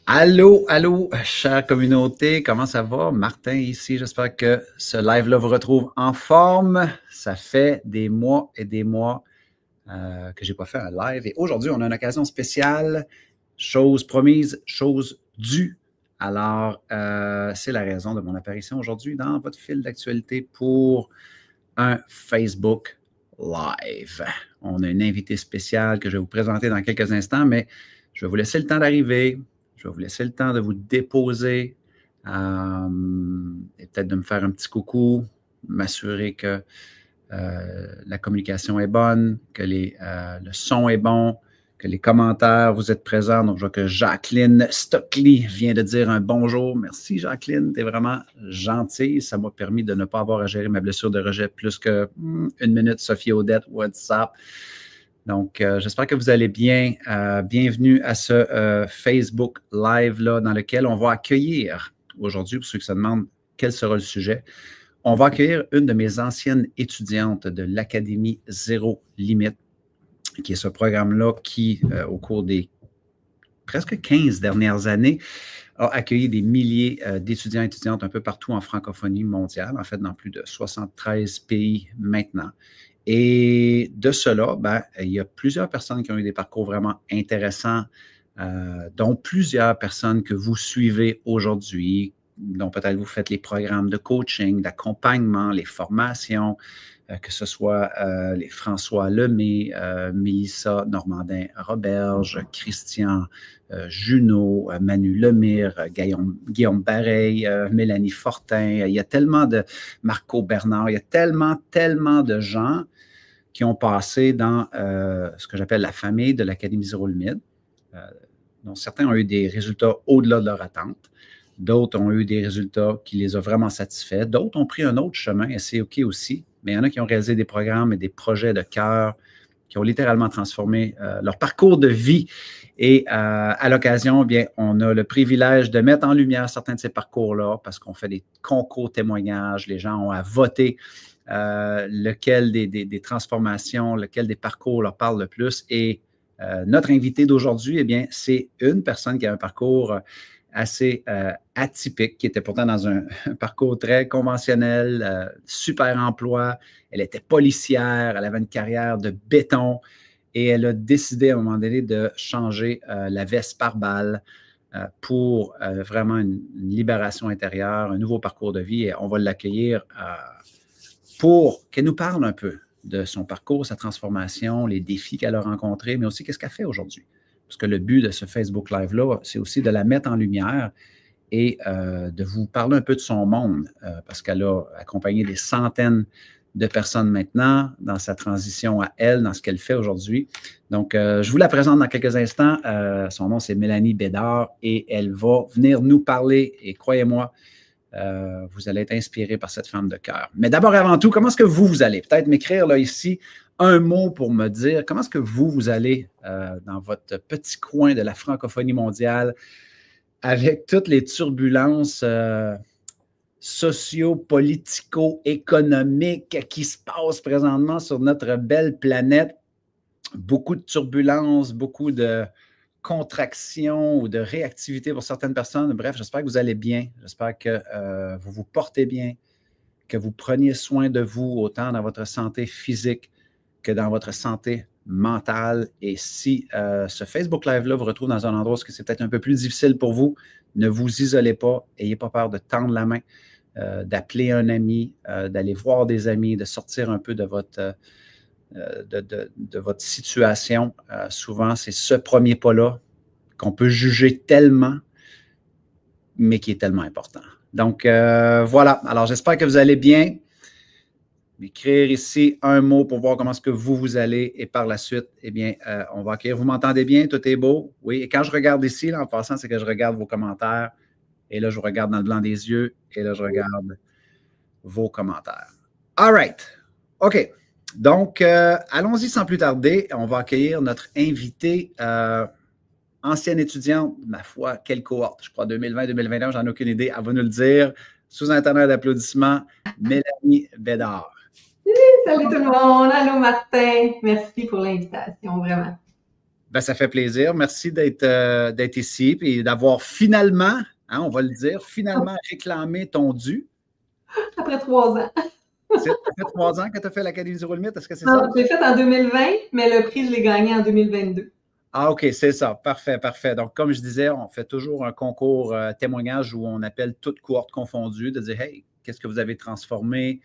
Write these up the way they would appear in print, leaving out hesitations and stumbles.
Allô, allô, chère communauté, comment ça va? Martin ici, j'espère que ce live-là vous retrouve en forme. Ça fait des mois et des mois que j'ai pas fait un live et aujourd'hui, on a une occasion spéciale, chose promise, chose due. Alors, c'est la raison de mon apparition aujourd'hui dans votre fil d'actualité pour un Facebook Live. On a une invitée spéciale que je vais vous présenter dans quelques instants, mais je vais vous laisser le temps d'arriver. Je vais vous laisser le temps de vous déposer et peut-être de me faire un petit coucou, m'assurer que la communication est bonne, que le son est bon, que les commentaires, vous êtes présents. Donc, je vois que Jacqueline Stockley vient de dire un bonjour. Merci, Jacqueline. Tu es vraiment gentille. Ça m'a permis de ne pas avoir à gérer ma blessure de rejet plus qu'une minute. Sophie Odette, what's up? Donc, j'espère que vous allez bien. Bienvenue à ce Facebook Live-là dans lequel on va accueillir aujourd'hui, pour ceux qui se demandent quel sera le sujet, on va accueillir une de mes anciennes étudiantes de l'Académie Zéro Limite, qui est ce programme-là qui, au cours des presque 15 dernières années, a accueilli des milliers d'étudiants et étudiantes un peu partout en francophonie mondiale, en fait, dans plus de 73 pays maintenant. Et de cela, il y a plusieurs personnes qui ont eu des parcours vraiment intéressants, dont plusieurs personnes que vous suivez aujourd'hui, dont peut-être vous faites les programmes de coaching, d'accompagnement, les formations, que ce soit les François Lemay, Mélissa Normandin-Roberge, Christian Junot, Manu Lemire, Guillaume Bareil, Mélanie Fortin. Il y a tellement de Marco Bernard, il y a tellement de gens qui ont passé dans ce que j'appelle la famille de l'Académie Zéro Limite, dont certains ont eu des résultats au-delà de leur attente. D'autres ont eu des résultats qui les ont vraiment satisfaits. D'autres ont pris un autre chemin et c'est OK aussi. Mais il y en a qui ont réalisé des programmes et des projets de cœur qui ont littéralement transformé leur parcours de vie. Et à l'occasion, bien, on a le privilège de mettre en lumière certains de ces parcours-là parce qu'on fait des concours témoignages. Les gens ont à voter lequel des transformations, lequel des parcours leur parle le plus. Et notre invité d'aujourd'hui, eh bien, c'est une personne qui a un parcours assez atypique, qui était pourtant dans un parcours très conventionnel, super emploi. Elle était policière, elle avait une carrière de béton et elle a décidé à un moment donné de changer la veste par balle pour vraiment une libération intérieure, un nouveau parcours de vie. Et on va l'accueillir pour qu'elle nous parle un peu de son parcours, sa transformation, les défis qu'elle a rencontrés, mais aussi qu'est-ce qu'elle fait aujourd'hui. Parce que le but de ce Facebook Live-là, c'est aussi de la mettre en lumière et de vous parler un peu de son monde, parce qu'elle a accompagné des centaines de personnes maintenant dans sa transition à elle, dans ce qu'elle fait aujourd'hui. Donc, je vous la présente dans quelques instants. Son nom, c'est Mélanie Bédard et elle va venir nous parler, et croyez-moi, vous allez être inspiré par cette femme de cœur. Mais d'abord, avant tout, comment est-ce que vous allez? Peut-être m'écrire là ici un mot pour me dire comment est-ce que vous allez dans votre petit coin de la francophonie mondiale avec toutes les turbulences socio-politico-économiques qui se passent présentement sur notre belle planète. Beaucoup de turbulences, beaucoup de contraction ou de réactivité pour certaines personnes. Bref, j'espère que vous allez bien. J'espère que vous vous portez bien, que vous preniez soin de vous autant dans votre santé physique que dans votre santé mentale. Et si ce Facebook Live-là vous retrouve dans un endroit où c'est peut-être un peu plus difficile pour vous, ne vous isolez pas, n'ayez pas peur de tendre la main, d'appeler un ami, d'aller voir des amis, de sortir un peu de votre situation. Souvent, c'est ce premier pas-là qu'on peut juger tellement, mais qui est tellement important. Donc, voilà. Alors, j'espère que vous allez bien. M'écrire ici un mot pour voir comment est-ce que vous allez. Et par la suite, eh bien, on va accueillir. Vous m'entendez bien? Tout est beau? Oui. Et quand je regarde ici, là, en passant, c'est que je regarde vos commentaires. Et là, je vous regarde dans le blanc des yeux. Et là, je regarde vos commentaires. All right. OK. Donc, allons-y sans plus tarder. On va accueillir notre invitée, ancienne étudiante, ma foi, quelle cohorte, je crois 2020-2021, j'en ai aucune idée, elle va nous le dire. Sous un tonnerre d'applaudissements, Mélanie Bédard. Salut tout le monde, allô Martin, merci pour l'invitation, vraiment. Ben, ça fait plaisir. Merci d'être ici et d'avoir finalement, hein, on va le dire, finalement réclamé ton dû. Après 3 ans. Ça fait 3 ans que tu as fait l'Académie Zéro Limite, est-ce que c'est ça? Non, je l'ai fait en 2020, mais le prix, je l'ai gagné en 2022. Ah, OK, c'est ça. Parfait, parfait. Donc, comme je disais, on fait toujours un concours témoignage où on appelle toutes cohortes confondues, de dire, hey, qu'est-ce que vous avez transformé?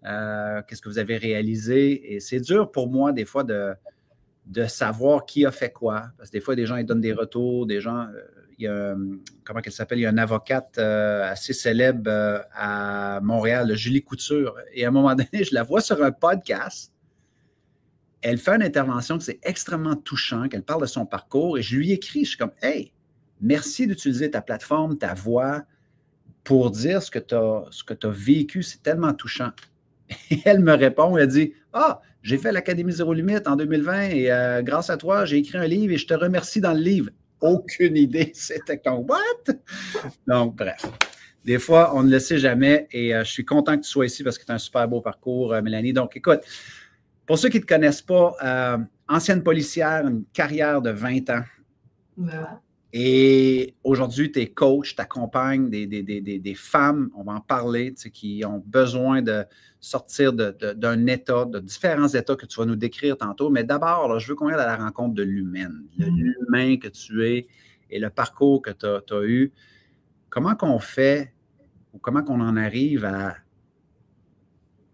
Qu'est-ce que vous avez réalisé? Et c'est dur pour moi, des fois, de savoir qui a fait quoi. Parce que des fois, des gens, ils donnent des retours, des gens, il y a, comment elle s'appelle? Il y a une avocate assez célèbre à Montréal, Julie Couture. Et à un moment donné, je la vois sur un podcast. Elle fait une intervention que c'est extrêmement touchant, qu'elle parle de son parcours. Et je lui écris, je suis comme, hey, merci d'utiliser ta plateforme, ta voix pour dire ce que tu as vécu. C'est tellement touchant. Et elle me répond, elle dit, ah, j'ai fait l'Académie Zéro Limite en 2020 et grâce à toi, j'ai écrit un livre et je te remercie dans le livre. Aucune idée, c'était comme, what? Donc, bref. Des fois, on ne le sait jamais et je suis content que tu sois ici parce que tu as un super beau parcours, Mélanie. Donc, écoute, pour ceux qui ne te connaissent pas, ancienne policière, une carrière de 20 ans. Voilà. Et aujourd'hui, tu es coach, tu accompagnes des femmes, on va en parler, qui ont besoin de sortir d'un état, de différents états que tu vas nous décrire tantôt. Mais d'abord, je veux qu'on aille à la rencontre de l'humaine, l'humain que tu es et le parcours que tu as eu. Comment qu'on fait ou comment qu'on en arrive à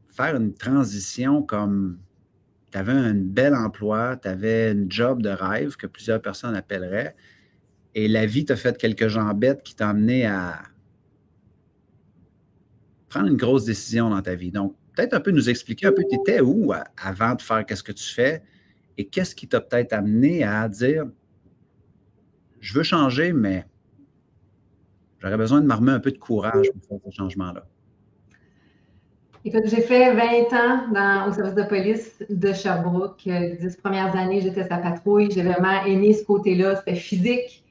faire une transition comme tu avais un bel emploi, tu avais une job de rêve que plusieurs personnes appelleraient. Et la vie t'a fait quelques jambettes qui t'ont amené à prendre une grosse décision dans ta vie. Donc, peut-être un peu nous expliquer un peu, tu étais où avant de faire qu'est-ce que tu fais et qu'est-ce qui t'a peut-être amené à dire, je veux changer, mais j'aurais besoin de m'armer un peu de courage pour faire ce changement-là. Écoute, j'ai fait 20 ans au service de police de Sherbrooke. Les 10 premières années, j'étais sa patrouille. J'ai vraiment aimé ce côté-là. C'était physique,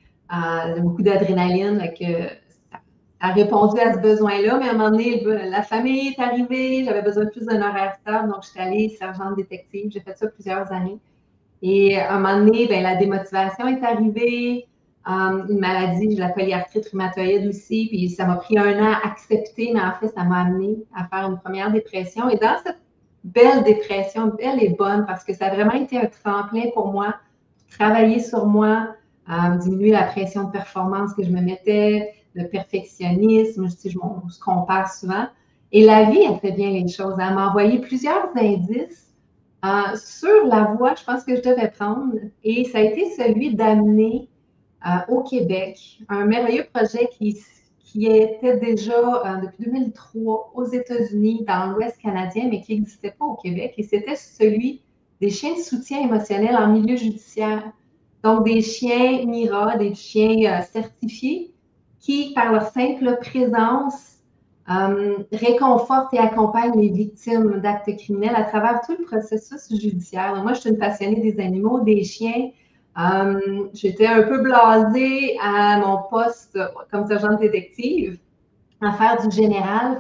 beaucoup d'adrénaline. Ça a répondu à ce besoin-là. Mais à un moment donné, la famille est arrivée. J'avais besoin de plus d'un horaire stable. Donc, je suis allée sergente détective. J'ai fait ça plusieurs années. Et à un moment donné, la démotivation est arrivée. Une maladie, je la polyarthrite rhumatoïde aussi, puis ça m'a pris 1 an à accepter, mais en fait, ça m'a amené à faire une première dépression. Et dans cette belle dépression, belle et bonne, parce que ça a vraiment été un tremplin pour moi, travailler sur moi, diminuer la pression de performance que je me mettais, le perfectionnisme, on se compare souvent. Et la vie, elle fait bien les choses. Elle m'a envoyé plusieurs indices sur la voie, je pense que je devais prendre, et ça a été celui d'amener au Québec un merveilleux projet qui était déjà depuis 2003 aux États-Unis, dans l'Ouest canadien, mais qui n'existait pas au Québec, et c'était celui des chiens de soutien émotionnel en milieu judiciaire. Donc, des chiens MIRA, des chiens certifiés qui, par leur simple présence, réconforte et accompagne les victimes d'actes criminels à travers tout le processus judiciaire. Donc, moi, je suis une passionnée des animaux, des chiens. J'étais un peu blasée à mon poste comme sergente détective à faire du général.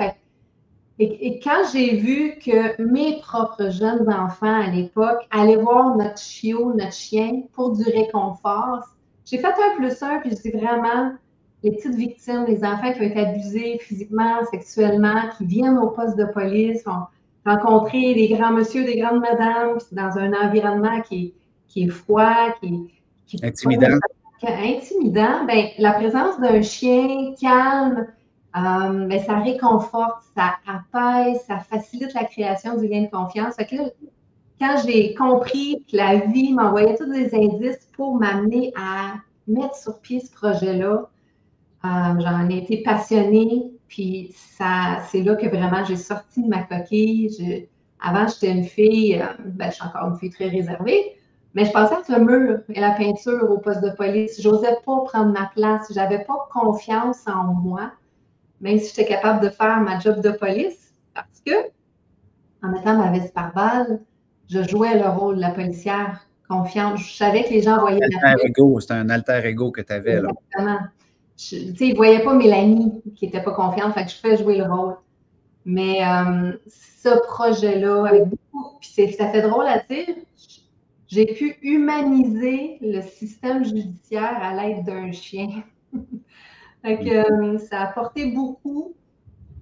Et quand j'ai vu que mes propres jeunes enfants à l'époque allaient voir notre chiot, notre chien, pour du réconfort, j'ai fait 1+1, puis je dis vraiment, les petites victimes, les enfants qui ont été abusés physiquement, sexuellement, qui viennent au poste de police, vont rencontrer des grands monsieur, des grandes madames, dans un environnement qui est froid, qui Intimidant. intimidant. La présence d'un chien calme, ça réconforte, ça apaise, ça facilite la création du lien de confiance. Fait que là, quand j'ai compris que la vie m'envoyait tous des indices pour m'amener à mettre sur pied ce projet-là, j'en ai été passionnée, puis c'est là que vraiment j'ai sorti de ma coquille. Avant, j'étais une fille, je suis encore une fille très réservée, mais je pensais que le mur et la peinture au poste de police, j'osais pas prendre ma place, j'avais pas confiance en moi, même si j'étais capable de faire ma job de police, parce que, en mettant ma veste par balle, je jouais le rôle de la policière confiante. Je savais que les gens voyaient ma tête. C'est un alter ego que tu avais. Là. Exactement. Ils ne voyaient pas Mélanie qui n'était pas confiante, fait que je fais jouer le rôle. Mais ce projet-là, avec beaucoup, puis ça fait drôle à dire, j'ai pu humaniser le système judiciaire à l'aide d'un chien. Ça a apporté beaucoup.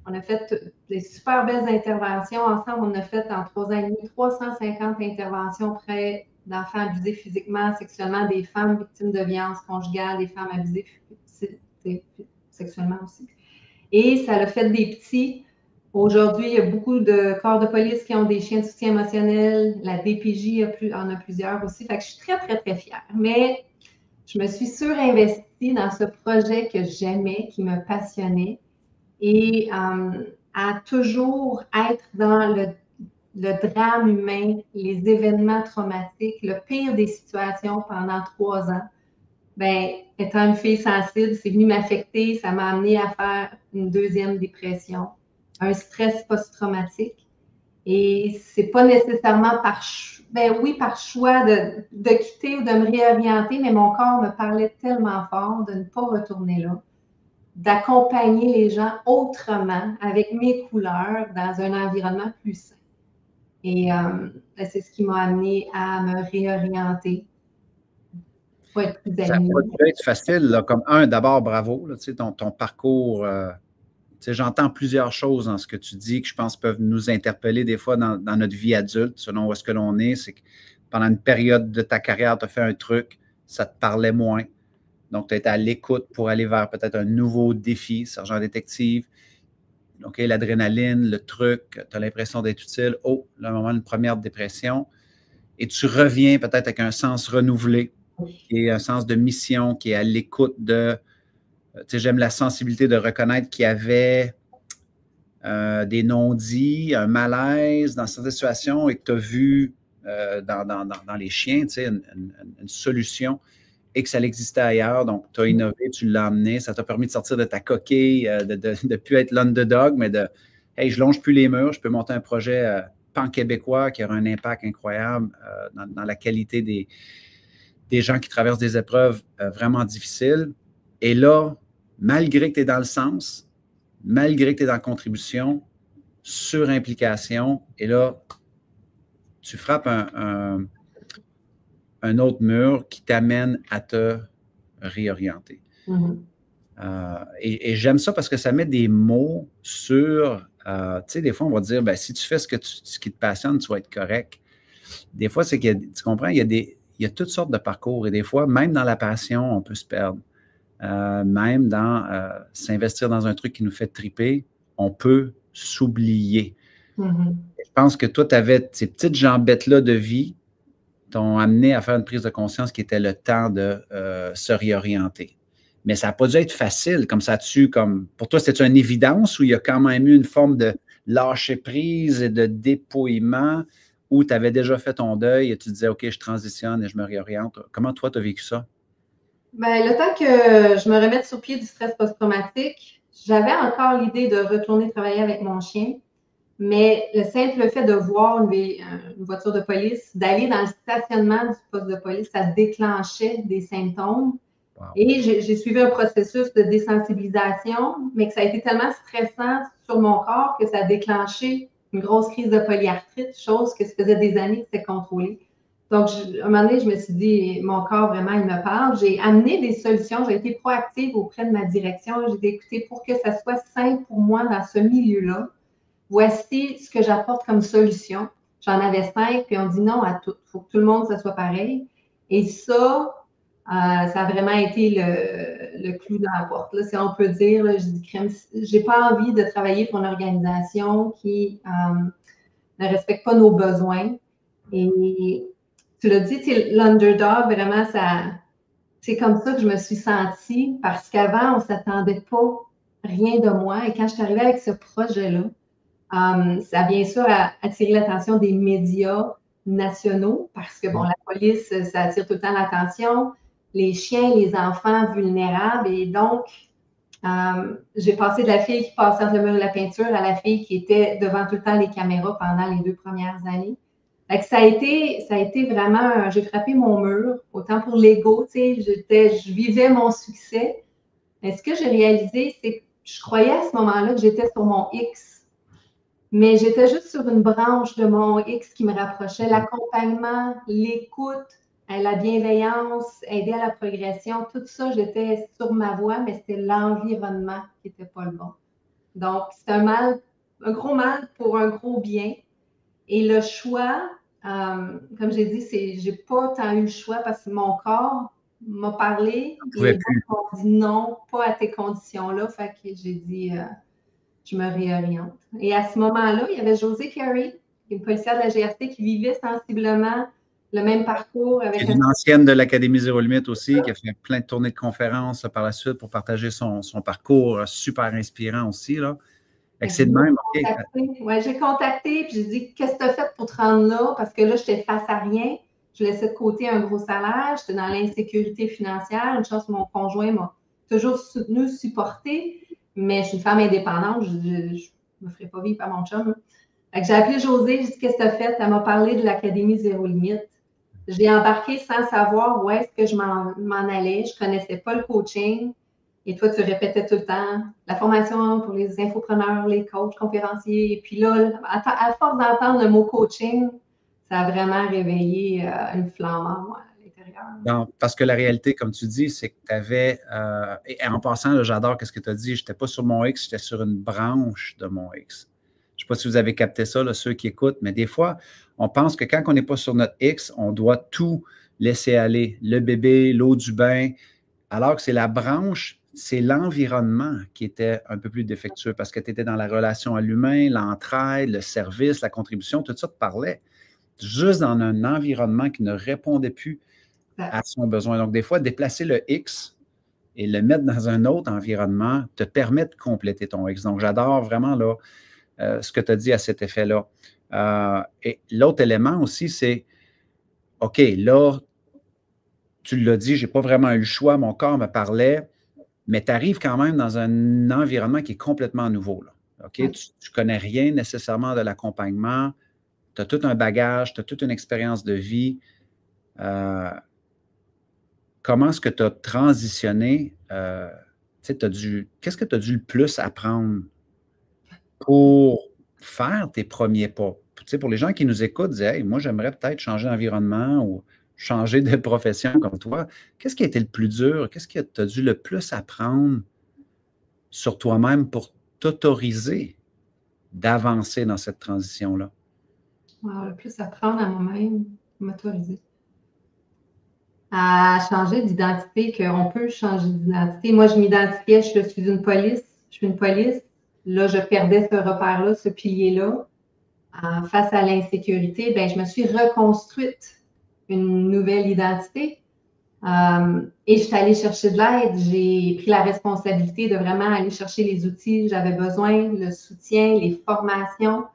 On a fait des super belles interventions. Ensemble, on a fait en 3 ans et demi 350 interventions auprès d'enfants abusés physiquement, sexuellement, des femmes victimes de violences conjugales, des femmes abusées sexuellement aussi. Et ça a fait des petits. Aujourd'hui, il y a beaucoup de corps de police qui ont des chiens de soutien émotionnel. La DPJ en a plusieurs aussi. Fait que je suis très, très, très fière. Mais je me suis surinvestie dans ce projet que j'aimais, qui me passionnait. Et à toujours être dans le drame humain, les événements traumatiques, le pire des situations pendant 3 ans. Bien, étant une fille sensible, c'est venu m'affecter, ça m'a amené à faire une deuxième dépression, un stress post-traumatique. Et c'est pas nécessairement par choix de quitter ou de me réorienter, mais mon corps me parlait tellement fort de ne pas retourner là, d'accompagner les gens autrement, avec mes couleurs, dans un environnement plus sain. Et c'est ce qui m'a amené à me réorienter. Pour être plus Ça peut être facile, là, comme d'abord, bravo, là, ton parcours. J'entends plusieurs choses dans ce que tu dis que je pense peuvent nous interpeller des fois dans notre vie adulte, selon où est-ce que l'on est. C'est que pendant une période de ta carrière, tu as fait un truc, ça te parlait moins. Donc, tu as été à l'écoute pour aller vers peut-être un nouveau défi, sergent détective. OK, l'adrénaline, le truc, tu as l'impression d'être utile. Oh, là, un moment, une première dépression. Et tu reviens peut-être avec un sens renouvelé, qui est un sens de mission, qui est à l'écoute de. Tu sais, j'aime la sensibilité de reconnaître qu'il y avait des non-dits, un malaise dans certaines situations et que tu as vu dans les chiens, tu sais, une solution et que ça existait ailleurs. Donc, tu as innové, tu l'as amené, ça t'a permis de sortir de ta coquille, de ne plus être l'underdog, mais de hey, je longe plus les murs, je peux monter un projet pan-québécois qui aura un impact incroyable dans la qualité des gens qui traversent des épreuves vraiment difficiles. Et là, malgré que tu es dans le sens, malgré que tu es dans la contribution, surimplication, et là, tu frappes un autre mur qui t'amène à te réorienter. Et j'aime ça parce que ça met des mots sur, tu sais, des fois, on va dire, ben, si tu fais ce qui te passionne, tu vas être correct. Des fois, c'est que, tu comprends, il y a toutes sortes de parcours et des fois, même dans la passion, on peut se perdre. Même dans s'investir dans un truc qui nous fait triper, on peut s'oublier. Je pense que toi, tu avais ces petites jambettes-là de vie t'ont amené à faire une prise de conscience qui était le temps de se réorienter. Mais ça n'a pas dû être facile, comme ça pour toi, c'était une évidence ou il y a quand même eu une forme de lâcher-prise et de dépouillement où tu avais déjà fait ton deuil et tu disais, OK, je transitionne et je me réoriente. Comment toi, tu as vécu ça? Bien, le temps que je me remette sur pied du stress post-traumatique, j'avais encore l'idée de retourner travailler avec mon chien. Mais le simple fait de voir une voiture de police, d'aller dans le stationnement du poste de police, ça déclenchait des symptômes. Wow. Et j'ai suivi un processus de désensibilisation, mais que ça a été tellement stressant sur mon corps que ça a déclenché une grosse crise de polyarthrite, chose que ça faisait des années que c'était contrôlé. Donc, à un moment donné, je me suis dit, mon corps, vraiment, il me parle. J'ai amené des solutions. J'ai été proactive auprès de ma direction. J'ai été écoutée pour que ça soit simple pour moi dans ce milieu-là. Voici ce que j'apporte comme solution. J'en avais 5, puis on dit non à tout. Il faut que tout le monde, ça soit pareil. Et ça, ça a vraiment été le clou dans la porte. Là, si on peut dire, là, j'ai pas envie de travailler pour une organisation qui ne respecte pas nos besoins. Et tu l'as dit, l'underdog, vraiment, c'est comme ça que je me suis sentie parce qu'avant, on ne s'attendait pas rien de moi. Et quand je suis arrivée avec ce projet-là, ça a bien sûr attiré l'attention des médias nationaux parce que, bon, la police, ça attire tout le temps l'attention, les chiens, les enfants vulnérables. Et donc, j'ai passé de la fille qui passait entre le mur et la peinture à la fille qui était devant tout le temps les caméras pendant les 2 premières années. Fait que ça a été vraiment, j'ai frappé mon mur, autant pour l'ego, tu sais, je vivais mon succès. Mais ce que j'ai réalisé, c'est que je croyais à ce moment-là que j'étais sur mon X. Mais j'étais juste sur une branche de mon X qui me rapprochait. L'accompagnement, l'écoute, la bienveillance, aider à la progression, tout ça, j'étais sur ma voie, mais c'était l'environnement qui n'était pas le bon. Donc, c'est un gros mal pour un gros bien. Et le choix, comme j'ai dit, j'ai pas tant eu le choix parce que mon corps m'a parlé et m'a dit non, pas à tes conditions-là. Fait que j'ai dit, je me réoriente. Et à ce moment-là, il y avait Josée Carey, une policière de la GRC qui vivait sensiblement le même parcours avec une ancienne de l'Académie Zéro Limite aussi, qui a fait plein de tournées de conférences par la suite pour partager son parcours super inspirant aussi. Là. C'est de même. Ouais, j'ai contacté et j'ai dit qu'est-ce que tu as fait pour te rendre là? Parce que là, j'étais face à rien. Je laissais de côté un gros salaire. J'étais dans l'insécurité financière. Une chance, mon conjoint m'a toujours soutenu, supporté. Mais je suis une femme indépendante. Je ne me ferai pas vivre par mon chum. J'ai appelé Josée. J'ai dit qu'est-ce que tu as fait? Elle m'a parlé de l'Académie Zéro Limite. J'ai embarqué sans savoir où est-ce que je m'en allais. Je ne connaissais pas le coaching. Et toi, tu répétais tout le temps la formation pour les infopreneurs, les coachs, conférenciers. Et puis là, à force d'entendre le mot coaching, ça a vraiment réveillé une flamme en moi à l'intérieur. Non, parce que la réalité, comme tu dis, c'est que tu avais, et en passant, j'adore ce que tu as dit, je n'étais pas sur mon X, j'étais sur une branche de mon X. Je ne sais pas si vous avez capté ça, là, ceux qui écoutent, mais des fois, on pense que quand on n'est pas sur notre X, on doit tout laisser aller, le bébé, l'eau du bain, alors que c'est la branche, c'est l'environnement qui était un peu plus défectueux parce que tu étais dans la relation à l'humain, l'entraide, le service, la contribution, tout ça te parlait. Juste dans un environnement qui ne répondait plus à son besoin. Donc, des fois, déplacer le X et le mettre dans un autre environnement te permet de compléter ton X. Donc, j'adore vraiment là, ce que tu as dit à cet effet-là. Et l'autre élément aussi, c'est OK, là, tu l'as dit, je n'ai pas vraiment eu le choix, mon corps me parlait, mais tu arrives quand même dans un environnement qui est complètement nouveau. Là. OK? Tu ne connais rien nécessairement de l'accompagnement, tu as tout un bagage, tu as toute une expérience de vie. Comment est-ce que tu as transitionné? Qu'est-ce que tu as dû le plus apprendre pour faire tes premiers pas? Pour les gens qui nous écoutent, disent hey, moi, j'aimerais peut-être changer d'environnement ou changer de profession comme toi. Qu'est-ce qui a été le plus dur? Qu'est-ce que tu as dû le plus apprendre sur toi-même pour t'autoriser d'avancer dans cette transition-là? Wow, le plus apprendre à moi-même, m'autoriser. À changer d'identité, qu'on peut changer d'identité. Moi, je m'identifiais, je suis une police, je suis une police. Là, je perdais ce repère-là, ce pilier-là. Face à l'insécurité, ben, je me suis reconstruite une nouvelle identité. Et je suis allée chercher de l'aide. J'ai pris la responsabilité de vraiment aller chercher les outils. J'avais besoin, le soutien, les formations.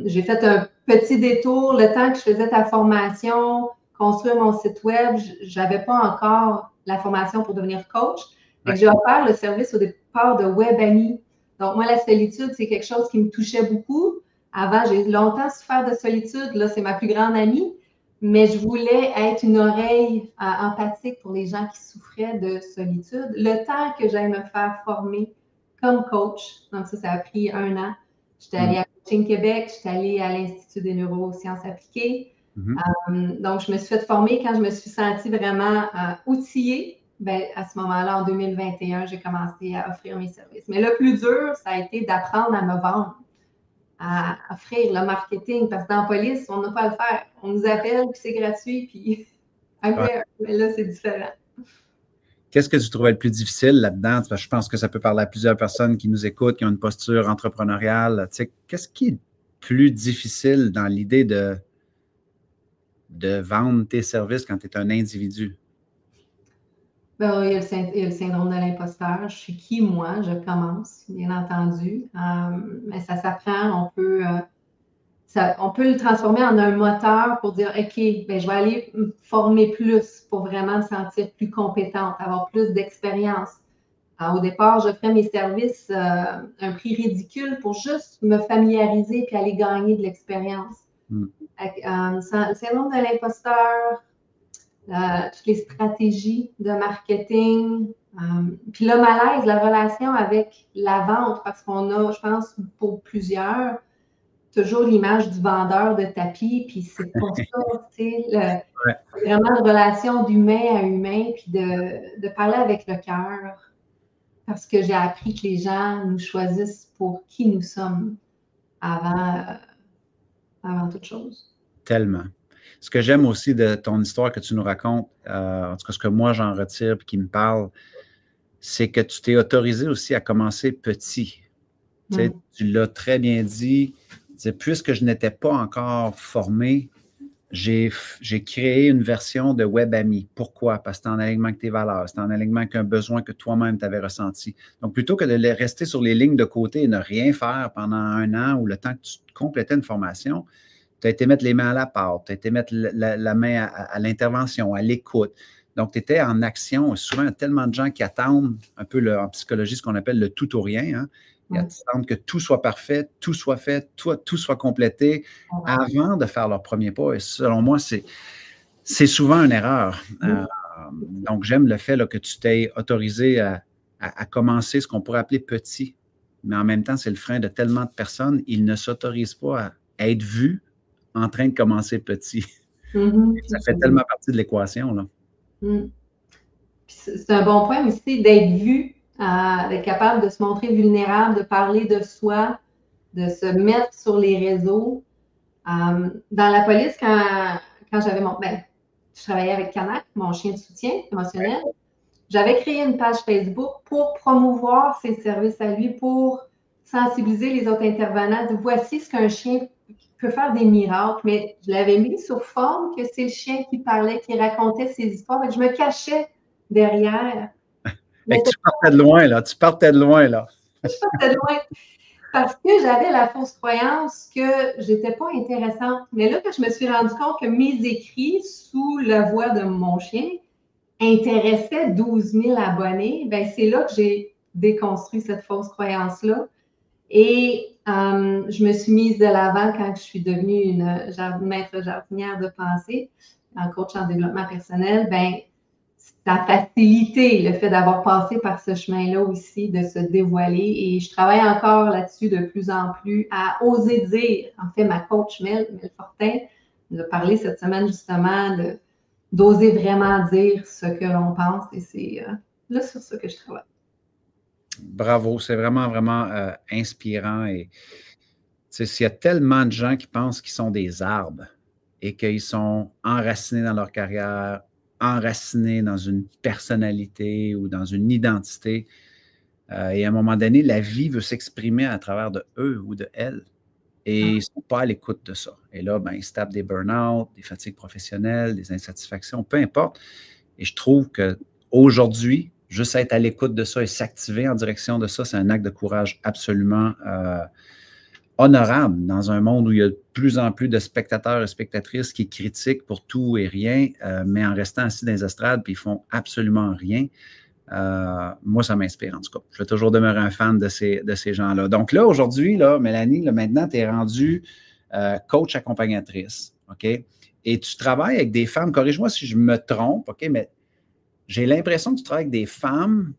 J'ai fait un petit détour. Le temps que je faisais ta formation, construire mon site web, je n'avais pas encore la formation pour devenir coach. J'ai offert le service au départ de WebAmi. Donc, moi, la solitude, c'est quelque chose qui me touchait beaucoup. Avant, j'ai longtemps souffert de solitude. Là, c'est ma plus grande amie. Mais je voulais être une oreille empathique pour les gens qui souffraient de solitude. Le temps que j'aille me faire former comme coach, donc ça a pris 1 an. J'étais allée à Coaching Québec, j'étais allée à l'Institut des neurosciences appliquées. Donc, je me suis fait former quand je me suis sentie vraiment outillée. Ben, à ce moment-là, en 2021, j'ai commencé à offrir mes services. Mais le plus dur, ça a été d'apprendre à me vendre, à offrir le marketing. Parce que dans la police, on n'a pas à le faire. On nous appelle, puis c'est gratuit, puis mais là, c'est différent. Qu'est-ce que tu trouvais le plus difficile là-dedans? Parce que je pense que ça peut parler à plusieurs personnes qui nous écoutent, qui ont une posture entrepreneuriale. Qu'est-ce qui est plus difficile dans l'idée de vendre tes services quand tu es un individu? Ben, il y a le syndrome de l'imposteur. Je suis qui, moi? Je commence, bien entendu. Mais ça s'apprend. On peut le transformer en un moteur pour dire, OK, ben, je vais aller me former plus pour vraiment me sentir plus compétente, avoir plus d'expérience. Au départ, j'offrais mes services un prix ridicule pour juste me familiariser puis aller gagner de l'expérience. Syndrome de l'imposteur, toutes les stratégies de marketing, Puis le malaise, la relation avec la vente, parce qu'on a, je pense, pour plusieurs, toujours l'image du vendeur de tapis, puis c'est pas ça, tu sais, Ouais. vraiment une relation d'humain à humain, puis de parler avec le cœur, parce que j'ai appris que les gens nous choisissent pour qui nous sommes avant toute chose. Tellement. Ce que j'aime aussi de ton histoire que tu nous racontes, en tout cas ce que moi j'en retire et qui me parle, c'est que tu t'es autorisé aussi à commencer petit. Tu sais, tu l'as très bien dit. Puisque je n'étais pas encore formé, j'ai créé une version de WebAmi. Pourquoi? Parce que c'est en alignement avec tes valeurs, c'est en alignement avec un besoin que toi-même tu avais ressenti. Donc, plutôt que de rester sur les lignes de côté et ne rien faire pendant 1 an ou le temps que tu complétais une formation, tu as été mettre les mains à la pâte, tu as été mettre la main à l'intervention, à l'écoute. Donc, tu étais en action. Souvent, il y a tellement de gens qui attendent un peu en psychologie ce qu'on appelle le tout ou rien. Hein? Ils attendent que tout soit parfait, tout soit fait, tout soit complété avant de faire leur premier pas. Et selon moi, c'est souvent une erreur. Donc, j'aime le fait là, que tu t'es autorisé à commencer ce qu'on pourrait appeler petit. Mais en même temps, c'est le frein de tellement de personnes. Ils ne s'autorisent pas à être vus en train de commencer petit. Ça fait tellement partie de l'équation, là. C'est un bon point aussi d'être vu, d'être capable de se montrer vulnérable, de parler de soi, de se mettre sur les réseaux. Dans la police, quand j'avais je travaillais avec Canac, mon chien de soutien émotionnel, j'avais créé une page Facebook pour promouvoir ses services à lui, pour sensibiliser les autres intervenants. Voici ce qu'un chien peut faire des miracles, mais je l'avais mis sur forme que c'est le chien qui parlait, qui racontait ses histoires. Et je me cachais derrière. Mais tu partais de loin, là. Tu partais de loin, là. Je partais de loin parce que j'avais la fausse croyance que j'étais pas intéressante. Mais là, quand je me suis rendu compte que mes écrits sous la voix de mon chien intéressaient 12 000 abonnés, ben c'est là que j'ai déconstruit cette fausse croyance-là. Et je me suis mise de l'avant quand je suis devenue une maître jardinière de pensée, en coach en développement personnel. Ben, ça a facilité le fait d'avoir passé par ce chemin-là aussi, de se dévoiler. Et je travaille encore là-dessus de plus en plus à oser dire. En fait, ma coach Mel Fortin nous a parlé cette semaine justement d'oser vraiment dire ce que l'on pense. Et c'est là sur ça que je travaille. Bravo, c'est vraiment, vraiment inspirant. Et s'il y a tellement de gens qui pensent qu'ils sont des arbres et qu'ils sont enracinés dans leur carrière, enracinés dans une personnalité ou dans une identité, et à un moment donné, la vie veut s'exprimer à travers de eux ou de elles. Et ils ne sont pas à l'écoute de ça. Et là, ben, ils se tapent des burn-out, des fatigues professionnelles, des insatisfactions, peu importe. Et je trouve qu'aujourd'hui, juste être à l'écoute de ça et s'activer en direction de ça, c'est un acte de courage absolument honorable dans un monde où il y a de plus en plus de spectateurs et spectatrices qui critiquent pour tout et rien, mais en restant assis dans les estrades, puis ils font absolument rien. Moi, ça m'inspire en tout cas. Je vais toujours demeurer un fan de ces gens-là. Donc là, aujourd'hui, là, Mélanie, là, maintenant, tu es rendue coach accompagnatrice, OK? Et tu travailles avec des femmes, corrige-moi si je me trompe, OK? Mais j'ai l'impression que tu travailles avec des femmes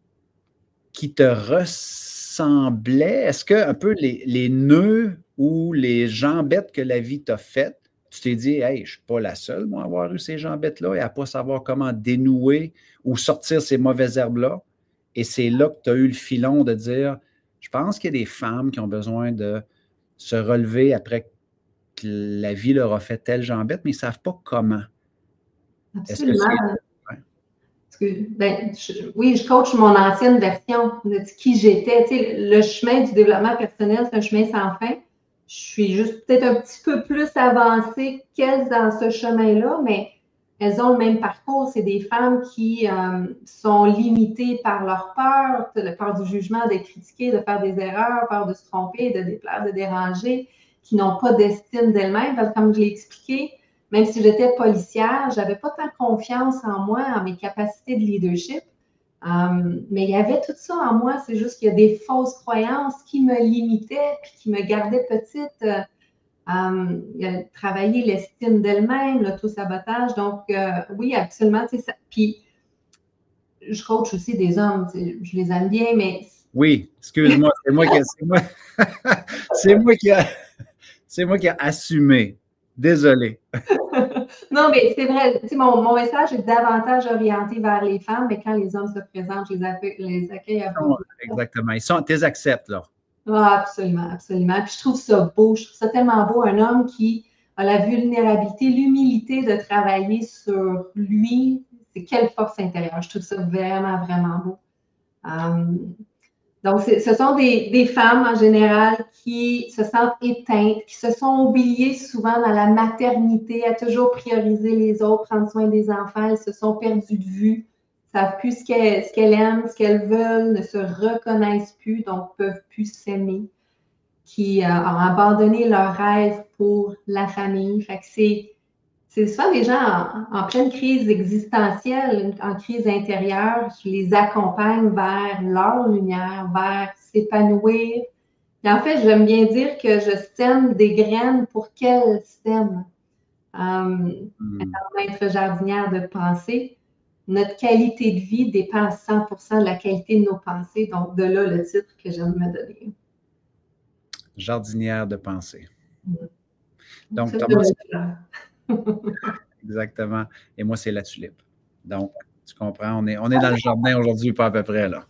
qui te ressemblaient. Est-ce que un peu les nœuds ou les jambettes que la vie t'a faites, tu t'es dit, hey, je ne suis pas la seule, moi, à avoir eu ces jambettes-là et à ne pas savoir comment dénouer ou sortir ces mauvaises herbes-là. Et c'est là que tu as eu le filon de dire, je pense qu'il y a des femmes qui ont besoin de se relever après que la vie leur a fait telle jambette, mais ils ne savent pas comment. Absolument. Oui, je coach mon ancienne version de qui j'étais. Tu sais, le chemin du développement personnel, c'est un chemin sans fin. Je suis juste peut-être un petit peu plus avancée qu'elles dans ce chemin-là, mais elles ont le même parcours. C'est des femmes qui sont limitées par leur peur, la peur du jugement, d'être critiquées, de faire des erreurs, peur de se tromper, de déplaire, de déranger, qui n'ont pas d'estime d'elles-mêmes. Parce que comme je l'ai expliqué, même si j'étais policière, je n'avais pas tant confiance en moi, en mes capacités de leadership. Mais il y avait tout ça en moi. C'est juste qu'il y a des fausses croyances qui me limitaient puis qui me gardaient petite. Il y a travailler l'estime d'elle-même, l'auto-sabotage. Donc, oui, absolument. Puis, je coach aussi des hommes, je les aime bien, mais... Oui, excuse-moi, c'est moi qui ai assumé. Désolé. Non, mais c'est vrai, mon message est davantage orienté vers les femmes, mais quand les hommes se présentent, je les accueille à bras. Exactement. Tu les acceptes, là. Ah, absolument, absolument. Puis je trouve ça beau, je trouve ça tellement beau, un homme qui a la vulnérabilité, l'humilité de travailler sur lui. C'est quelle force intérieure. Je trouve ça vraiment, vraiment beau. Donc, ce sont des femmes en général qui se sentent éteintes, qui se sont oubliées souvent dans la maternité, à toujours prioriser les autres, prendre soin des enfants. Elles se sont perdues de vue, ne savent plus ce qu'elles aiment, ce qu'elles veulent, ne se reconnaissent plus, donc ne peuvent plus s'aimer, qui ont abandonné leurs rêves pour la famille. Fait que c'est souvent des gens en pleine crise existentielle, en crise intérieure. Je les accompagne vers leur lumière, vers s'épanouir. Et en fait, j'aime bien dire que je sème des graines pour qu'elles sèment. Être jardinière de pensée, notre qualité de vie dépend à 100% de la qualité de nos pensées. Donc, de là le titre que j'aime me donner. Jardinière de pensée. Donc, exactement. Et moi, c'est la tulipe. Donc, tu comprends, on est dans le jardin aujourd'hui, pas à peu près, là.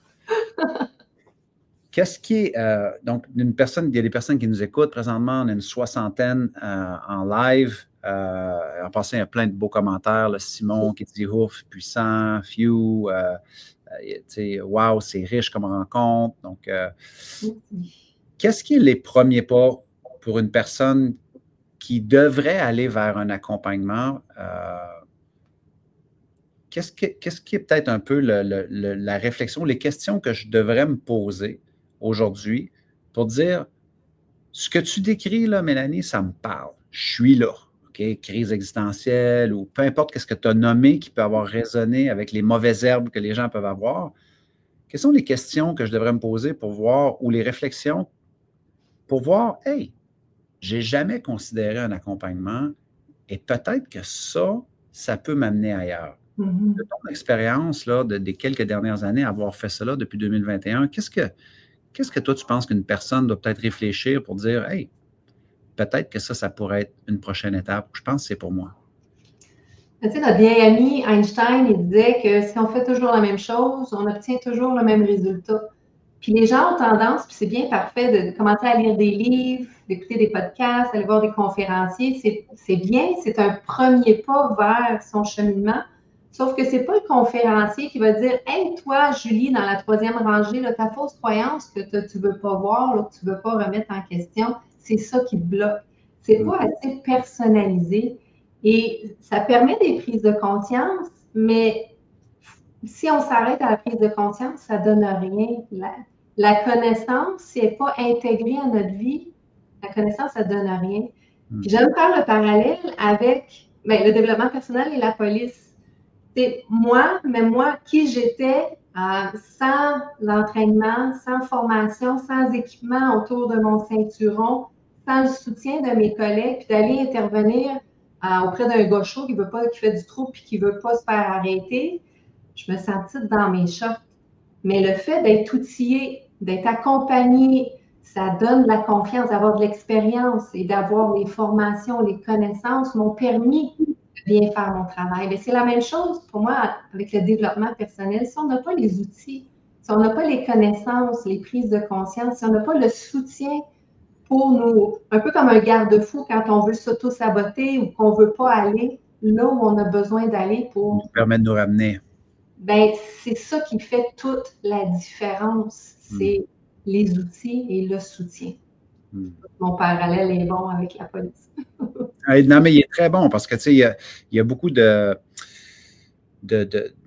Qu'est-ce qui est, donc, il y a des personnes qui nous écoutent présentement, on a une soixantaine en live. En passant, il y a plein de beaux commentaires. Là, Simon qui dit ouf, puissant, few, wow, c'est riche comme rencontre. Donc, qu'est-ce qui est les premiers pas pour une personne qui devrait aller vers un accompagnement? Qu'est-ce qui est peut-être un peu la réflexion, les questions que je devrais me poser aujourd'hui pour dire ce que tu décris là, Mélanie, ça me parle. Je suis là. OK? Crise existentielle ou peu importe ce que tu as nommé qui peut avoir résonné avec les mauvaises herbes que les gens peuvent avoir. Quelles sont les questions que je devrais me poser pour voir ou les réflexions pour voir, hey, j'ai jamais considéré un accompagnement et peut-être que ça peut m'amener ailleurs. De ton expérience là, des quelques dernières années, avoir fait cela depuis 2021, qu'est-ce que toi, tu penses qu'une personne doit peut-être réfléchir pour dire, hey, peut-être que ça pourrait être une prochaine étape. Je pense que c'est pour moi. Tu sais, notre vieil ami Einstein, il disait que si on fait toujours la même chose, on obtient toujours le même résultat. Puis les gens ont tendance, puis c'est bien parfait, de commencer à lire des livres, d'écouter des podcasts, aller voir des conférenciers. C'est bien, c'est un premier pas vers son cheminement. Sauf que c'est pas le conférencier qui va dire « Hey, toi, Julie, dans la troisième rangée, là, ta fausse croyance que tu veux pas voir, là, que tu veux pas remettre en question, c'est ça qui te bloque. » C'est pas assez personnalisé. Et ça permet des prises de conscience, mais si on s'arrête à la prise de conscience, ça donne rien. La connaissance, si elle n'est pas intégrée à notre vie, la connaissance, ça donne rien. Puis j'aime faire le parallèle avec le développement personnel et la police. C'est moi, qui j'étais sans l'entraînement, sans formation, sans équipement autour de mon ceinturon, sans le soutien de mes collègues, puis d'aller intervenir auprès d'un gars chaud qui fait du trou puis qui ne veut pas se faire arrêter, je me sentais dans mes shorts. Mais le fait d'être outillé, d'être accompagné, ça donne de la confiance, d'avoir de l'expérience et d'avoir les formations, les connaissances m'ont permis de bien faire mon travail. Mais c'est la même chose pour moi avec le développement personnel. Si on n'a pas les outils, si on n'a pas les connaissances, les prises de conscience, si on n'a pas le soutien pour nous, un peu comme un garde-fou quand on veut s'auto-saboter ou qu'on ne veut pas aller là où on a besoin d'aller pour nous permettre de nous ramener. Ben, c'est ça qui fait toute la différence. C'est les outils et le soutien. Mon parallèle est bon avec la police. Non, mais il est très bon parce que, tu sais, il y a beaucoup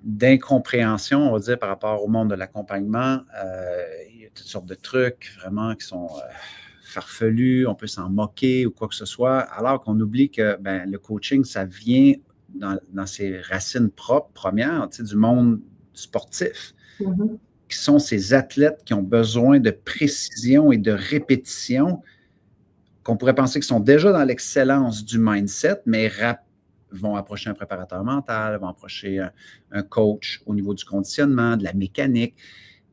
d'incompréhension, on va dire, par rapport au monde de l'accompagnement. Il y a toutes sortes de trucs vraiment qui sont farfelus, on peut s'en moquer ou quoi que ce soit, alors qu'on oublie que le coaching, ça vient dans ses racines propres, premières, tu sais, du monde sportif, qui sont ces athlètes qui ont besoin de précision et de répétition, qu'on pourrait penser qu'ils sont déjà dans l'excellence du mindset, mais vont approcher un préparateur mental, vont approcher un coach au niveau du conditionnement, de la mécanique.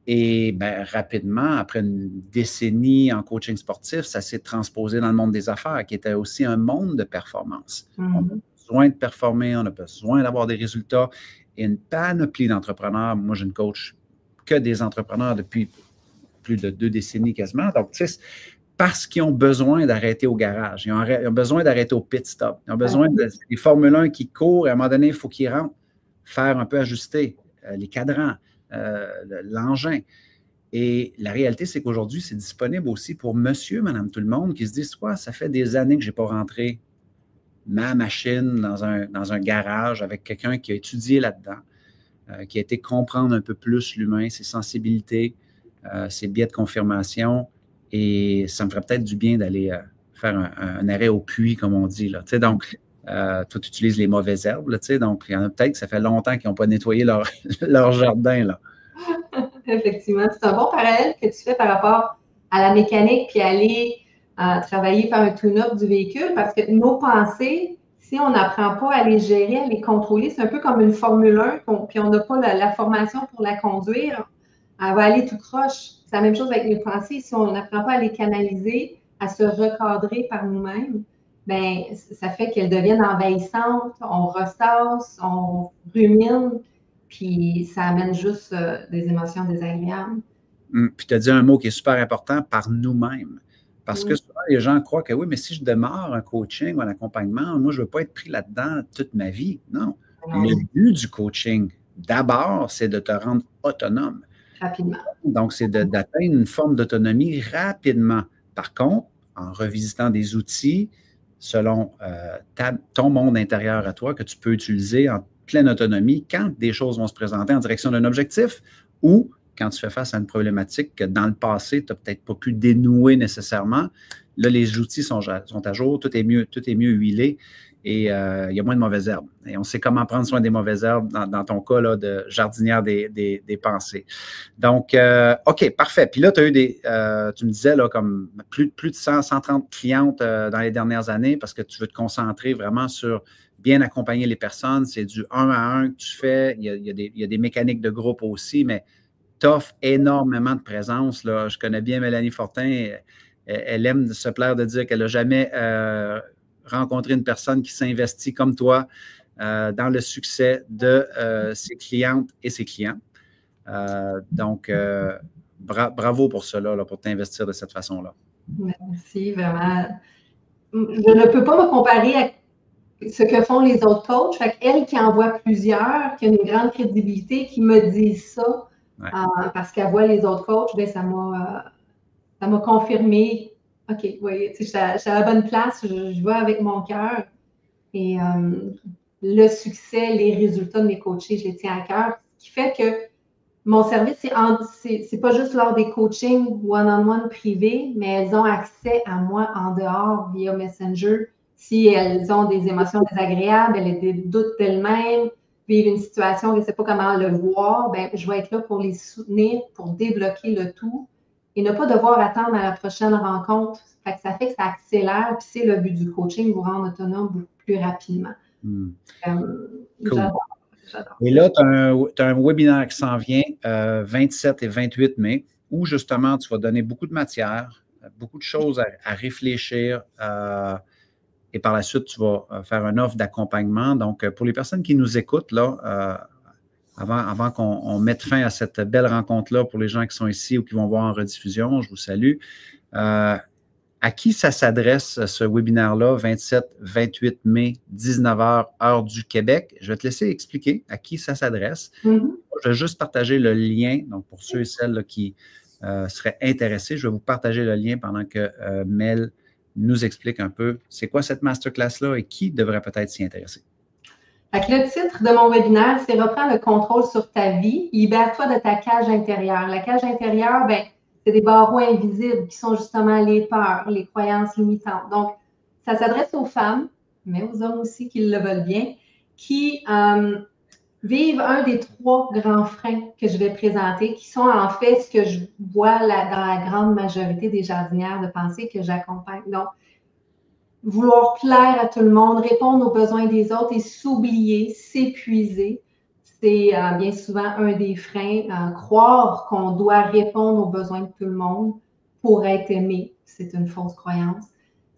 Et ben, rapidement, après une décennie en coaching sportif, ça s'est transposé dans le monde des affaires, qui était aussi un monde de performance. On a besoin de performer, on a besoin d'avoir des résultats. Et une panoplie d'entrepreneurs. Moi, je ne coach que des entrepreneurs depuis plus de 2 décennies quasiment. Donc, tu sais, parce qu'ils ont besoin d'arrêter au garage, ils ont besoin d'arrêter au pit stop, ils ont besoin des Formule 1 qui courent et à un moment donné, il faut qu'ils rentrent, faire un peu ajuster les cadrans, l'engin. Et la réalité, c'est qu'aujourd'hui, c'est disponible aussi pour monsieur, madame, tout le monde qui se disent quoi, ça fait des années que je n'ai pas rentré ma machine dans un garage avec quelqu'un qui a étudié là-dedans, qui a été comprendre un peu plus l'humain, ses sensibilités, ses biais de confirmation. Et ça me ferait peut-être du bien d'aller faire un arrêt au puits, comme on dit. Là. Donc, toi, tu utilises les mauvaises herbes. Là, donc, il y en a peut-être que ça fait longtemps qu'ils n'ont pas nettoyé leur jardin. Là. Effectivement. C'est un bon parallèle que tu fais par rapport à la mécanique puis aller travailler, faire un tune-up du véhicule parce que nos pensées, si on n'apprend pas à les gérer, à les contrôler, c'est un peu comme une Formule 1, puis on n'a pas la formation pour la conduire, elle va aller tout croche. C'est la même chose avec les pensées. Si on n'apprend pas à les canaliser, à se recadrer par nous-mêmes, ben ça fait qu'elles deviennent envahissantes, on ressasse, on rumine, puis ça amène juste des émotions désagréables. Puis tu as dit un mot qui est super important, par nous-mêmes. Parce que souvent, les gens croient que oui, mais si je démarre un coaching ou un accompagnement, moi, je ne veux pas être pris là-dedans toute ma vie. Non. Le but du coaching, d'abord, c'est de te rendre autonome. Rapidement. Donc, c'est d'atteindre une forme d'autonomie rapidement. Par contre, en revisitant des outils selon ton monde intérieur à toi que tu peux utiliser en pleine autonomie quand des choses vont se présenter en direction d'un objectif ou quand tu fais face à une problématique que dans le passé, tu n'as peut-être pas pu dénouer nécessairement. Là, les outils sont à jour, tout est mieux huilé et il y a moins de mauvaises herbes. Et on sait comment prendre soin des mauvaises herbes dans ton cas là, de jardinière des pensées. Donc, OK, parfait. Puis là, tu as eu tu me disais là, comme plus de 130 clientes dans les dernières années parce que tu veux te concentrer vraiment sur bien accompagner les personnes. C'est du 1 à 1 que tu fais. Il y a des mécaniques de groupe aussi, mais tu offres énormément de présence. Là. Je connais bien Mélanie Fortin. Elle aime se plaire de dire qu'elle n'a jamais rencontré une personne qui s'investit comme toi dans le succès de ses clientes et ses clients. Donc, bravo pour cela, là, pour t'investir de cette façon-là. Merci, vraiment. Je ne peux pas me comparer à ce que font les autres coachs. Fait qu'elle qui en voit plusieurs, qui a une grande crédibilité, qui me dit ça, parce qu'elle voit les autres coachs, bien, ça m'a confirmé. OK, oui, je suis à la bonne place, je vais avec mon cœur. Et le succès, les résultats de mes coachés, je les tiens à cœur. Ce qui fait que mon service, c'est pas juste lors des coachings one-on-one privés, mais elles ont accès à moi en dehors via Messenger. Si elles ont des émotions désagréables, elles ont des doutes d'elles-mêmes, vivent une situation, je ne sais pas comment le voir, ben, je vais être là pour les soutenir, pour débloquer le tout et ne pas devoir attendre à la prochaine rencontre. Ça fait que ça accélère, puis c'est le but du coaching, vous rendre autonome beaucoup plus rapidement. Cool. J'adore. Et là, tu as un webinaire qui s'en vient 27 et 28 mai, où justement, tu vas donner beaucoup de matière, beaucoup de choses à réfléchir. Et par la suite, tu vas faire une offre d'accompagnement. Donc, pour les personnes qui nous écoutent, là, avant qu'on mette fin à cette belle rencontre-là, pour les gens qui sont ici ou qui vont voir en rediffusion, je vous salue. À qui ça s'adresse, ce webinaire-là, 27-28 mai, 19h, heure du Québec? Je vais te laisser expliquer à qui ça s'adresse. Je vais juste partager le lien. Donc, pour ceux et celles là, qui seraient intéressés, je vais vous partager le lien pendant que Mel nous explique un peu c'est quoi cette masterclass-là et qui devrait peut-être s'y intéresser. Le titre de mon webinaire, c'est « Reprends le contrôle sur ta vie, libère-toi de ta cage intérieure ». La cage intérieure, ben, c'est des barreaux invisibles qui sont justement les peurs, les croyances limitantes. Donc, ça s'adresse aux femmes, mais aux hommes aussi qui le veulent bien, qui vivent un des 3 grands freins que je vais présenter, qui sont en fait ce que je vois dans la grande majorité des jardinières de pensée que j'accompagne. Donc, vouloir plaire à tout le monde, répondre aux besoins des autres et s'oublier, s'épuiser. C'est bien souvent un des freins. Croire qu'on doit répondre aux besoins de tout le monde pour être aimé, c'est une fausse croyance.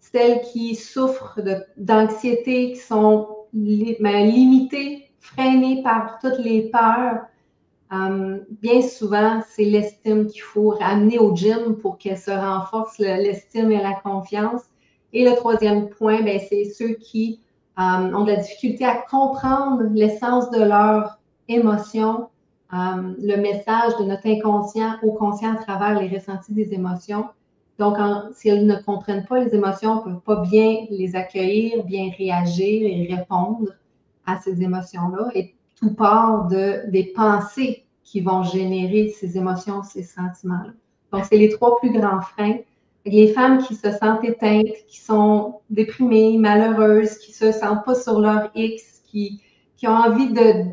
Celles qui souffrent d'anxiété, qui sont limitées, freinées par toutes les peurs, bien souvent, c'est l'estime qu'il faut ramener au gym pour qu'elle se renforce, l'estime et la confiance. Et le troisième point, ben, c'est ceux qui ont de la difficulté à comprendre l'essence de leurs émotions, le message de notre inconscient au conscient à travers les ressentis des émotions. Donc, si elles ne comprennent pas les émotions, elles ne peuvent pas bien les accueillir, bien réagir et répondre à ces émotions-là. Et tout part des pensées qui vont générer ces émotions, ces sentiments-là. Donc, c'est les trois plus grands freins. Les femmes qui se sentent éteintes, qui sont déprimées, malheureuses, qui ne se sentent pas sur leur X, qui ont envie de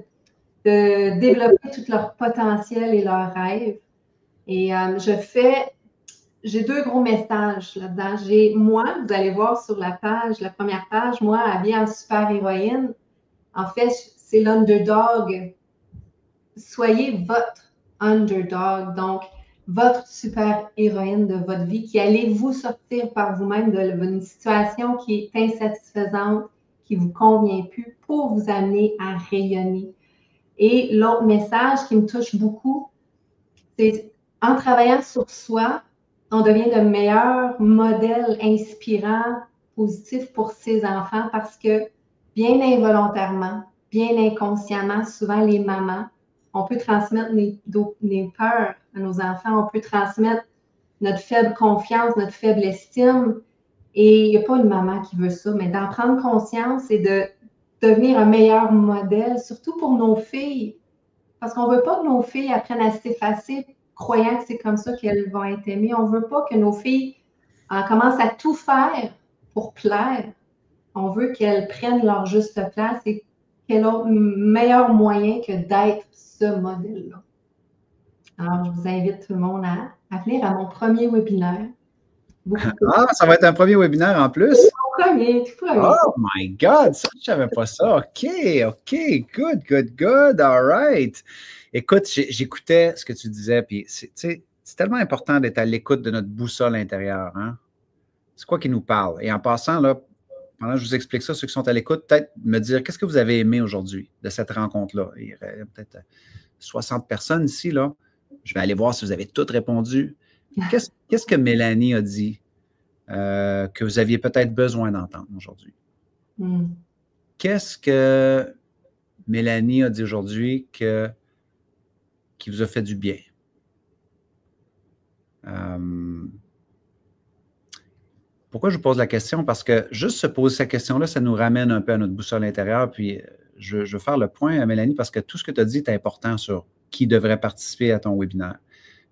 développer tout leur potentiel et leurs rêves. Et j'ai deux gros messages là-dedans. Moi, vous allez voir sur la première page, moi, habillée en super-héroïne. En fait, c'est l'underdog. Soyez votre underdog, donc votre super-héroïne de votre vie, qui allez vous sortir par vous-même d'une situation qui est insatisfaisante, qui ne vous convient plus, pour vous amener à rayonner. Et l'autre message qui me touche beaucoup, c'est en travaillant sur soi, on devient de meilleurs modèles inspirants, positifs pour ses enfants parce que bien involontairement, bien inconsciemment, souvent les mamans, on peut transmettre nos peurs à nos enfants, on peut transmettre notre faible confiance, notre faible estime. Et il n'y a pas une maman qui veut ça, mais d'en prendre conscience et de devenir un meilleur modèle, surtout pour nos filles. Parce qu'on ne veut pas que nos filles apprennent à s'effacer, croyant que c'est comme ça qu'elles vont être aimées. On ne veut pas que nos filles commencent à tout faire pour plaire. On veut qu'elles prennent leur juste place et quel autre meilleur moyen que d'être ce modèle-là. Alors, je vous invite tout le monde à venir à mon premier webinaire. Ah, ça va être un premier webinaire en plus? Tout premier. Oh my God, ça, je ne savais pas ça. OK, good, all right. Écoute, j'écoutais ce que tu disais, puis c'est tellement important d'être à l'écoute de notre boussole intérieure. Hein? C'est quoi qui nous parle? Et en passant, là, pendant que je vous explique ça, ceux qui sont à l'écoute, peut-être me dire qu'est-ce que vous avez aimé aujourd'hui de cette rencontre-là. Il y a peut-être 60 personnes ici, là. Je vais aller voir si vous avez toutes répondu. Qu'est-ce que Mélanie a dit que vous aviez peut-être besoin d'entendre aujourd'hui? Qu'est-ce que Mélanie a dit aujourd'hui qui vous a fait du bien? Pourquoi je vous pose la question? Parce que juste se poser cette question-là, ça nous ramène un peu à notre boussole intérieure. Puis je veux faire le point à Mélanie parce que tout ce que tu as dit est important sur qui devrait participer à ton webinaire.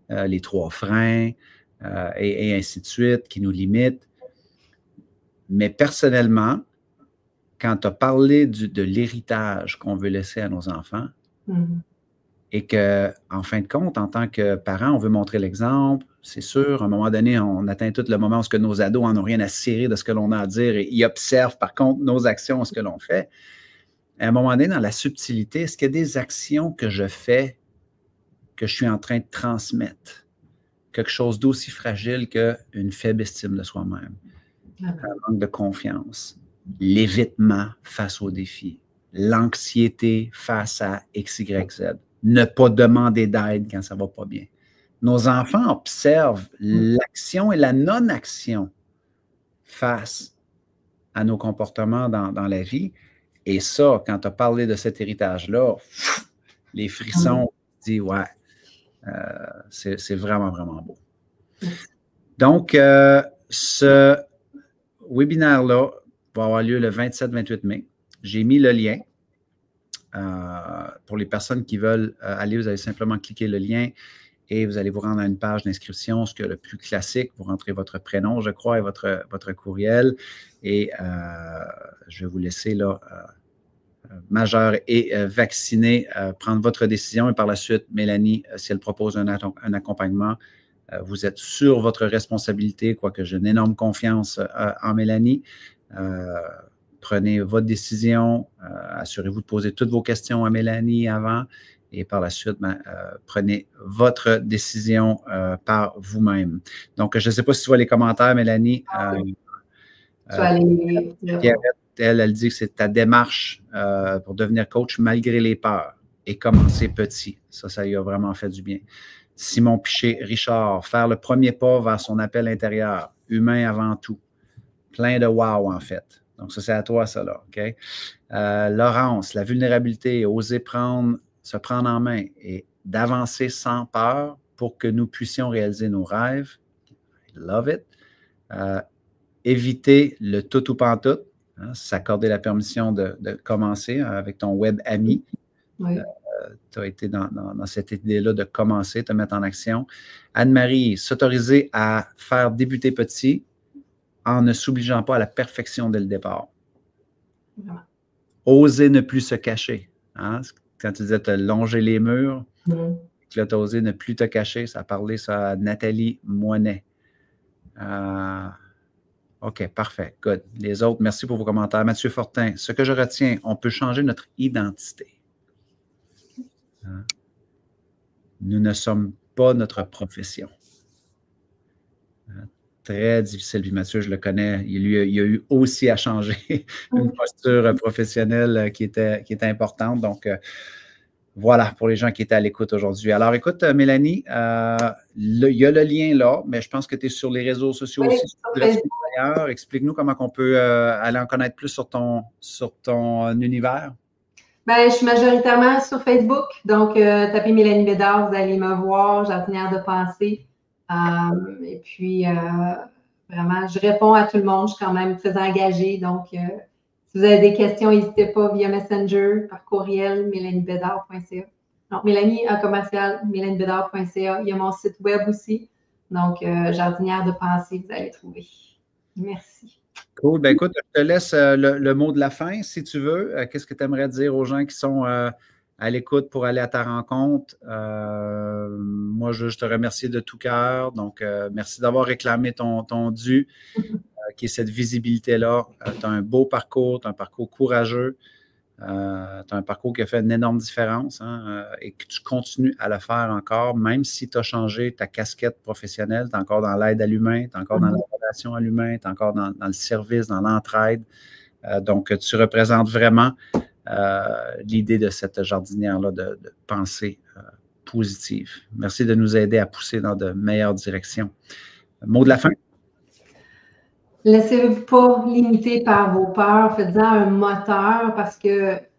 Les 3 freins et ainsi de suite qui nous limitent. Mais personnellement, quand tu as parlé de l'héritage qu'on veut laisser à nos enfants et qu'en fin de compte, en tant que parent, on veut montrer l'exemple, c'est sûr, à un moment donné, on atteint tout le moment où que nos ados n'en ont rien à cirer de ce que l'on a à dire et ils observent par contre nos actions, ce que l'on fait. À un moment donné, dans la subtilité, est-ce qu'il y a des actions que je fais que je suis en train de transmettre? Quelque chose d'aussi fragile qu'une faible estime de soi-même, un manque de confiance, l'évitement face aux défis, l'anxiété face à X, Y, Z, ne pas demander d'aide quand ça ne va pas bien. Nos enfants observent l'action et la non-action face à nos comportements dans la vie. Et ça, quand tu as parlé de cet héritage-là, les frissons, tu dis, ouais, c'est vraiment, vraiment beau. Donc, ce webinaire-là va avoir lieu le 27-28 mai. J'ai mis le lien. Pour les personnes qui veulent aller, vous allez simplement cliquer le lien et vous allez vous rendre à une page d'inscription, ce que le plus classique, vous rentrez votre prénom, je crois, et votre courriel. Et je vais vous laisser là, majeur et vacciné, prendre votre décision. Et par la suite, Mélanie, si elle propose un accompagnement, vous êtes sur votre responsabilité, quoique j'ai une énorme confiance en Mélanie. Prenez votre décision. Assurez-vous de poser toutes vos questions à Mélanie avant. Et par la suite, prenez votre décision par vous-même. Donc, je ne sais pas si tu vois les commentaires, Mélanie. Je vais aller Pierrette, elle dit que c'est ta démarche pour devenir coach malgré les peurs et commencer petit. Ça lui a vraiment fait du bien. Simon Piché, Richard, faire le premier pas vers son appel intérieur, humain avant tout. Plein de wow, en fait. Donc, ça, c'est à toi, ça, là. OK? Laurence, la vulnérabilité, oser se prendre en main et d'avancer sans peur pour que nous puissions réaliser nos rêves. Love it. Éviter le tout ou pantoute, hein, s'accorder la permission de commencer avec ton web ami. Oui. Tu as été dans cette idée-là de commencer, te mettre en action. Anne-Marie, s'autoriser à faire débuter petit en ne s'obligeant pas à la perfection dès le départ. Vraiment. Oser ne plus se cacher. Hein? Quand tu disais te longer les murs, là, tu as osé ne plus te cacher. Ça a parlé ça à Nathalie Moinet. OK, parfait. Good. Les autres, merci pour vos commentaires. Mathieu Fortin, ce que je retiens, on peut changer notre identité. Nous ne sommes pas notre profession. Très difficile. Puis Mathieu, je le connais, il a eu aussi à changer une posture professionnelle qui était importante. Donc, voilà, pour les gens qui étaient à l'écoute aujourd'hui. Alors, écoute, Mélanie, il y a le lien là, mais je pense que tu es sur les réseaux sociaux aussi. Explique-nous comment on peut aller en connaître plus sur ton univers. Ben, je suis majoritairement sur Facebook. Donc, tapez Mélanie Bédard, vous allez me voir, jardinière de pensée. Et puis, vraiment, je réponds à tout le monde. Je suis quand même très engagée. Donc, si vous avez des questions, n'hésitez pas via Messenger, par courriel, mélaniebédard.ca. Donc, mélaniebédard.ca. Il y a mon site web aussi. Donc, jardinière de pensée, vous allez trouver. Merci. Cool. Ben écoute, je te laisse le mot de la fin, si tu veux. Qu'est-ce que tu aimerais dire aux gens qui sont à l'écoute pour aller à ta rencontre? Moi, je te remercie de tout cœur. Donc, merci d'avoir réclamé ton dû, qui est cette visibilité-là. Tu as un beau parcours, tu as un parcours courageux. Tu as un parcours qui a fait une énorme différence, hein, et que tu continues à le faire encore, même si tu as changé ta casquette professionnelle, tu es encore dans l'aide à l'humain, tu es encore dans la relation à l'humain, tu es encore dans le service, dans l'entraide. Donc, tu représentes vraiment l'idée de cette jardinière-là de pensée positive. Merci de nous aider à pousser dans de meilleures directions. Mot de la fin? Laissez-vous pas limiter par vos peurs. Faites-en un moteur parce qu'elles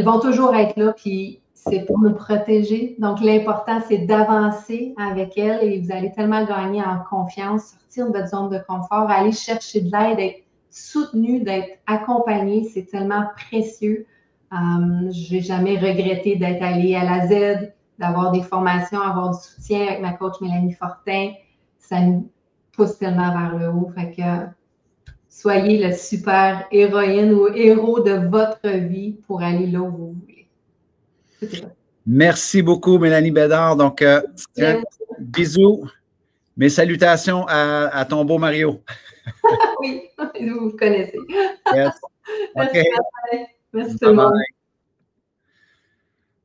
vont toujours être là, puis c'est pour nous protéger. Donc, l'important, c'est d'avancer avec elles et vous allez tellement gagner en confiance, sortir de votre zone de confort, aller chercher de l'aide, être soutenu, d'être accompagné. C'est tellement précieux. Je n'ai jamais regretté d'être allée à la Z, d'avoir des formations, avoir du soutien avec ma coach Mélanie Fortin. Ça nous pousse tellement vers le haut. Fait que soyez le super héroïne ou héros de votre vie pour aller là où vous voulez. Merci beaucoup, Mélanie Bédard. Donc, bisous. Mes salutations à ton beau Mario. Oui, vous vous connaissez. Yes. Merci, Okay. Merci tout le monde.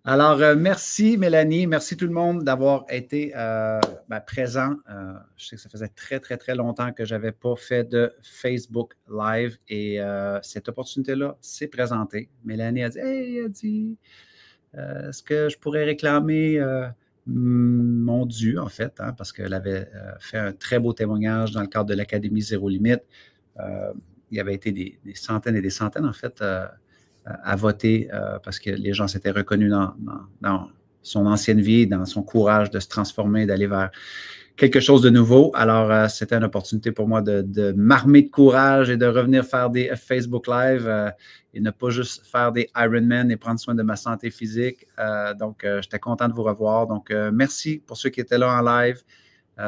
Alors, merci Mélanie, merci tout le monde d'avoir été présent. Je sais que ça faisait très, très, très longtemps que je n'avais pas fait de Facebook Live et cette opportunité-là s'est présentée. Mélanie a dit, est-ce que je pourrais réclamer mon dû, en fait, hein, parce qu'elle avait fait un très beau témoignage dans le cadre de l'Académie Zéro Limite. Il y avait été des centaines et des centaines, en fait, à voter parce que les gens s'étaient reconnus dans son ancienne vie, dans son courage de se transformer, d'aller vers quelque chose de nouveau. Alors, c'était une opportunité pour moi de m'armer de courage et de revenir faire des Facebook Live et ne pas juste faire des Ironman et prendre soin de ma santé physique. Donc, j'étais content de vous revoir. Donc, merci pour ceux qui étaient là en live.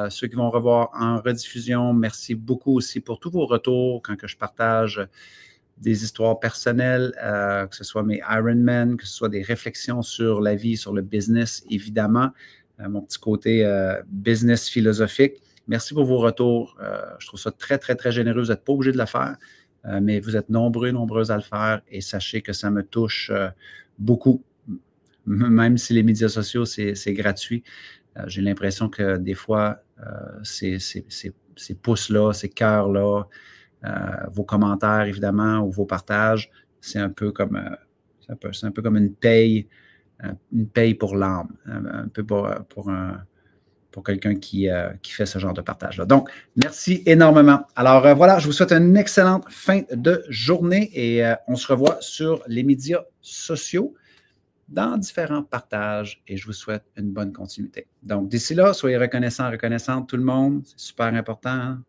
Ceux qui vont revoir en rediffusion, merci beaucoup aussi pour tous vos retours quand que je partage des histoires personnelles, que ce soit mes Ironman, que ce soit des réflexions sur la vie, sur le business, évidemment, mon petit côté business philosophique. Merci pour vos retours. Je trouve ça très, très, très généreux. Vous n'êtes pas obligé de le faire, mais vous êtes nombreuses à le faire et sachez que ça me touche beaucoup. Même si les médias sociaux, c'est gratuit, j'ai l'impression que des fois, ces pouces-là, ces cœurs-là, vos commentaires, évidemment, ou vos partages, c'est un peu comme une paye pour l'âme, un peu pour quelqu'un qui fait ce genre de partage-là. Donc, merci énormément. Alors, voilà, je vous souhaite une excellente fin de journée et on se revoit sur les médias sociaux dans différents partages et je vous souhaite une bonne continuité. Donc, d'ici là, soyez reconnaissants, tout le monde. C'est super important. Hein?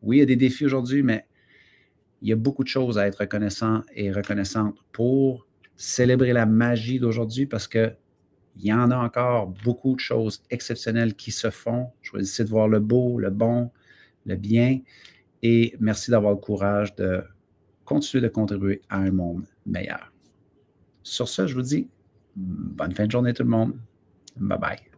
Oui, il y a des défis aujourd'hui, mais il y a beaucoup de choses à être reconnaissant et reconnaissante pour célébrer la magie d'aujourd'hui parce qu'il y en a encore beaucoup de choses exceptionnelles qui se font. Choisissez de voir le beau, le bon, le bien et merci d'avoir le courage de continuer de contribuer à un monde meilleur. Sur ce, je vous dis bonne fin de journée tout le monde. Bye bye.